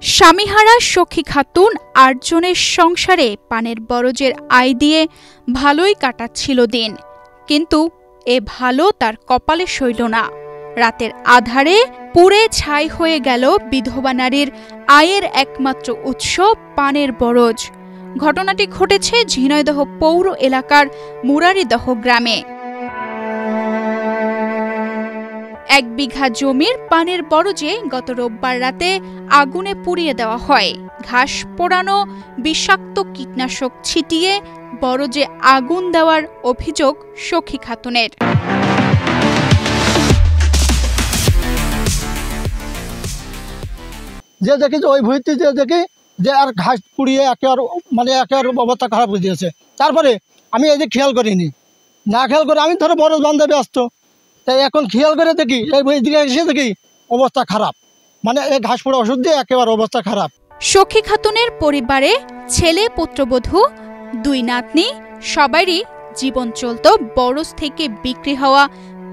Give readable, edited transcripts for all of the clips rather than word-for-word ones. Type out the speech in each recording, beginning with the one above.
স্বামীহারা সখী খাতুন ৮ জনের সংসারে পানের বরজের আয় দিয়ে ভালোই কাটাচ্ছিল দিন, কিন্তু এ ভালো তার কপালে সইল না। রাতের আধারে পুড়ে ছাই হয়ে গেল বিধবা নারীর আয়ের একমাত্র উৎস পানের বরজ। ঘটনাটি ঘটেছে ঝিনাইদহ পৌর এলাকার মুরারিদহ গ্রামে। ১ বিঘা জমির পানের বরজে গত রোববার রাতে আগুনে পুড়িয়ে দেওয়া হয়। ঘাস পোড়ানো, বিষাক্ত কীটনাশক ছিটিয়ে বরজে আগুন দেওয়ার অভিযোগ সখী খাতুনের। যে দেখি যে ওই ভূমিতে যে দেখি যে আর ঘাস পুড়িয়ে একেবারে অবস্থা খারাপ হয়ে দিয়েছে। তারপরে আমি এই যে খেয়াল করিনি, না খেয়াল করে আমি ধরো বরজ বান্ধে ব্যস্ত, তাই এখন খেয়াল করে দেখি এই দিকে এসে দেখি অবস্থা খারাপ, এই ঘাস পোড়া ওষুধ দিয়ে একেবারে অবস্থা খারাপ। সখী খাতুনের পরিবারে ছেলে, পুত্রবধূ, 2 নাতনি, সবারই জীবন চলত বরজ থেকে বিক্রি হওয়া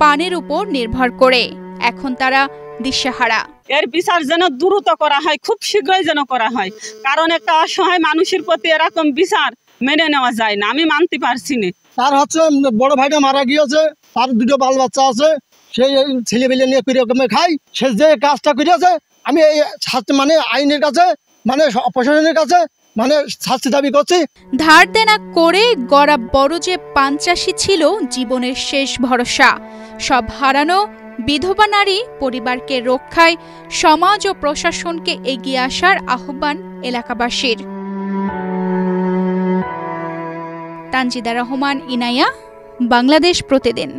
পানের উপর নির্ভর করে। এখন তারা দিশেহারা। এর বিচার যেন দ্রুত করা হয়, খুব শীঘ্রই যেন করা হয়, কারণ একটা অসহায় মানুষের প্রতি এরকম বিচার মেনে নেওয়া যায় না, আমি মানতে পারছি না। তার বড় ভাইটা মারা গিয়েছে, তার 2টো বাল বাচ্চা আছে, সেই ছেলেবেলে নিয়ে করে খাই। সে যে কাজটা করেছে আমি এই আইনের কাছে প্রশাসনের কাছে শাস্তি দাবি করছি। ধার দেনা করে গড়া বরজে পান চাষি ছিল জীবনের শেষ ভরসা। সব হারানো বিধবা নারী পরিবারকে রক্ষায় সমাজ ও প্রশাসনকে এগিয়ে আসার আহ্বান এলাকাবাসীর। তানজিদা রহমান, ইনায়া, বাংলাদেশ প্রতিদিন।